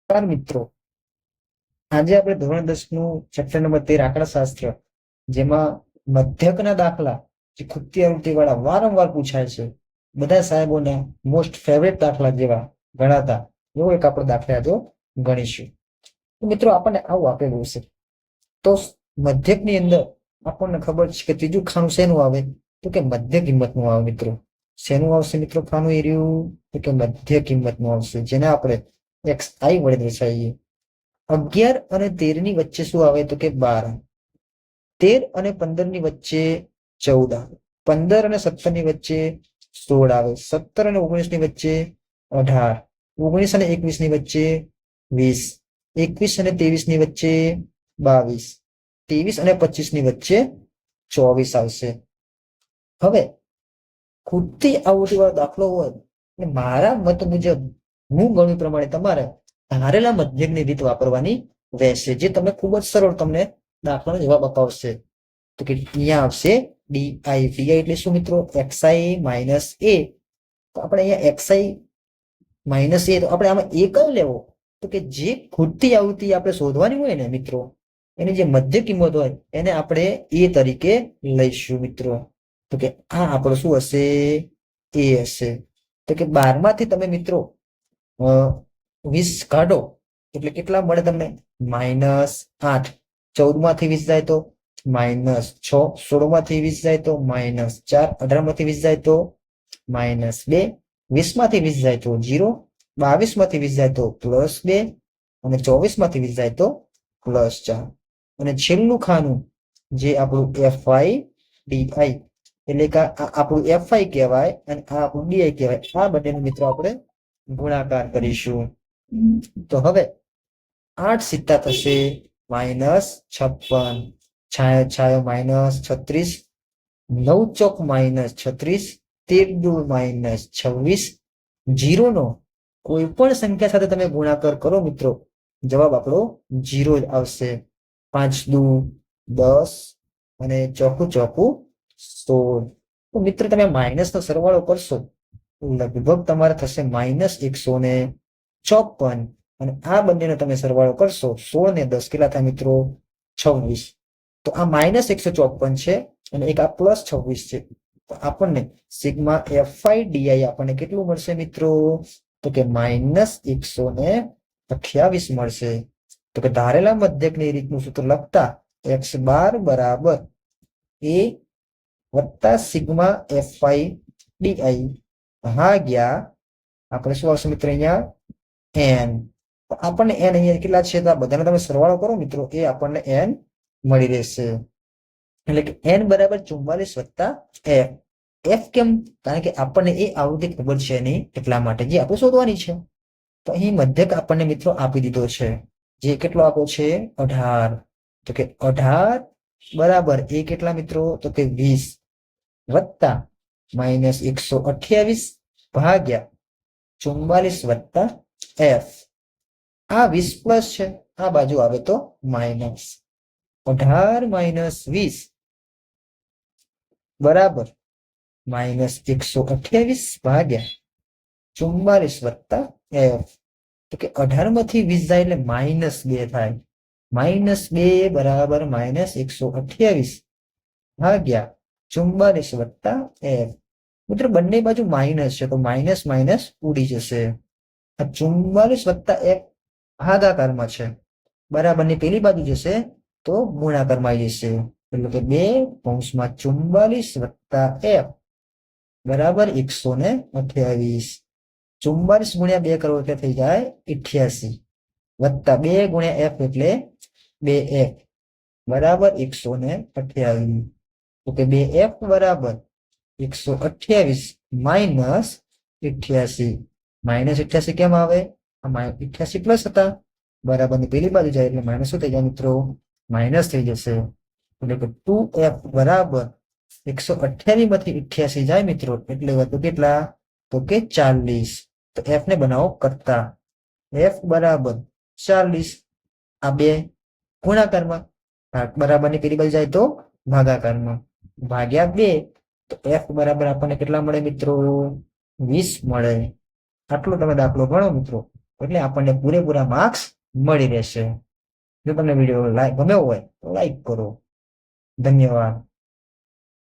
મિત્રો, આજે આપણે ધોરણ 10 નું ચેપ્ટર નંબર 13 આંકડાશાસ્ત્ર, જેમાં મધ્યકના દાખલા જે ખૂટતી આવૃત્તિ વાળા વારંવાર પૂછાય છે, બધા સાહેબોના મોસ્ટ ફેવરેટ દાખલા જેવા ગણાતા એવો એક આપણે દાખલા જો ગણીશું. તો મિત્રો, આપણને આવું આપેલું છે. તો મધ્યકની અંદર આપણને ખબર છે કે ત્રીજું ખાનું શેનું આવે, તો કે મધ્ય કિંમતનું આવે. મિત્રો, શેનું આવશે મિત્રો? ખાનું એ રહ્યું તો કે મધ્ય કિંમતનું આવશે, જેને આપણે xi વડે દર્શાવીએ. 11 અને 13 ની વચ્ચે શું આવે, તો કે 12. 13 અને 15 ની વચ્ચે 14 આવે. 15 અને 17 ની વચ્ચે 16 આવે. 17 અને 19 ની વચ્ચે 18. 19 અને 21 ની વચ્ચે 20. 21 અને 23 ની વચ્ચે 22. 23 અને 25 ની વચ્ચે 24 આવશે. હવે ખૂટતી આવૃત્તિ વાળો દાખલો હોય અને મારા મત મુજબ હું ગણું પ્રમાણે તમારે ધારેલા મધ્યકની રીત વાપરવાની રહેશે, જે તમને ખૂબ જ સરળ તમને દાખલાનો જવાબ અપાવશે. તો કે અહીંયા આવશે ડીઆઈ. ડીઆઈ એટલે શું મિત્રો? એક્સઆઈ માઇનસ એ. તો આપણે અહીંયા એક્સઆઈ માઇનસ એ, તો આપણે આમાં એ કયો લેવો? તો કે જે ખૂટતી આવૃત્તિ આપણે શોધવાની હોય ને મિત્રો, એની જે મધ્ય કિંમત હોય એને આપણે એ તરીકે લઈશું મિત્રો. તો કે આ આપણો શું હશે? એ હશે. તો કે 12 માંથી તમે મિત્રો 20 કાઢો એટલે કેટલા મળે તમને? -8. 14 માંથી 20 જાય તો -6. 16 માંથી 20 જાય તો -4. 18 માંથી 20 જાય તો -2. 20 માંથી 20 જાય તો 0. 22 માંથી 20 જાય તો +2. અને 24 માંથી 20 જાય તો +4. અને છેલ્લું ખાનું જે આપણું FI DI, એટલે કે આ આપણું FI કહેવાય અને આ આપણું DI કહેવાય. આ બંનેનો મિત્રો આપણે ગુણાકાર કરીશું. તો હવે 8 સિત્તા થશે -56. છાયો છાયો -36. 9 ચોક -36. 13 દુ -26. 0 નો કોઈ પણ સંખ્યા સાથે તમે ગુણાકાર કરો મિત્રો, જવાબ આપણો 0 જ આવશે. 5 દુ 10 અને ચોકું ચોકું 16. તો મિત્રો, તમે માઇનસ નો સરવાળો કરશો લગભગ તમારે થશે -154. અને આ બંનેનો તમે સરવાળો કરશો 16 ને 10 કેટલા થાય મિત્રો? 26. તો આ -154 છે અને એક આ +26 છે. તો આપણને સિગ્મા FI DI આપણને કેટલું મળશે મિત્રો? તો કે -128 મળશે. તો કે ધારેલા મધ્યકની રીતનું સૂત્ર લખતા x બાર બરાબર a વત્તા સિગ્મા FI DI ભાગ્યા આપણે શું આવશે મિત્રો? અહીંયા n. આપણને n અહીંયા કેટલા છે? તો આ બધાનો તમે સરવાળો કરો મિત્રો, એ આપણને n મળી રહેશે. એટલે કે n બરાબર 44 વત્તા f. f કેમ? કારણ કે આપણને એ આવૃત્તિ ખબર છે નહીં, એટલા માટે, જે આપણે શોધવાની છે. તો અહીં મધ્યક આપણને મિત્રો આપી દીધો છે, જે કેટલો આપ્યો છે? 18. તો કે 18 બરાબર એ કેટલા મિત્રો? તો કે 20 વત્તા -128 ભાગ્યા 44 વત્તા f. આ 20 પ્લસ છે, આ બાજુ આવે તો માઇનસ. 18 - 20 બરાબર -128 ભાગ્યા 44 વત્તા f. તો કે 18 માંથી 20 જાય એટલે -2 થાય. -2 બરાબર -128 ભાગ્યા 44 વત્તા f. મિત્રો, બંને બાજુ માઇનસ છે, તો માઇનસ માઇનસ ઉડી જશે. આ 44 વત્તા f ભાગાકારમાં છે, બરાબરની પેલી બાજુ જશે તો ગુણાકારમાં આવી જશે. એટલે કે 2 / 44 વત્તા f બરાબર 128. 44 ગુણ્યા 2 કરો એટલે થઈ જાય 88 વત્તા 2 ગુણ્યા f એટલે 2f બરાબર 128. તો કે 2f બરાબર 128 માઇનસ 88. -88 કેમ આવે? 88 પ્લસ હતા, બરાબરની પેલી બાજુ જાય એટલે માઇનસ શું થઈ જાય મિત્રો? માઇનસ થઈ જશે. એટલે કે 2f બરાબર 128 માંથી 88 જાય મિત્રો, એટલે વધુ કેટલા? તો કે 40. તો f ને બનાવો કરતા. f બરાબર 40. આ બે ગુણાકારમાં, બરાબરની પેલી બાજુ જાય તો ભાગાકારમાં, ભાગ્યા 2. તો f બરાબર આપણને કેટલા મળે મિત્રો? 20 મળે. આટલો તમે દાખલો ગણો મિત્રો, એટલે આપણને પૂરેપૂરા માર્ક્સ મળી રહેશે. જો તમને વિડીયો ગમ્યો હોય તો લાઈક કરો. ધન્યવાદ.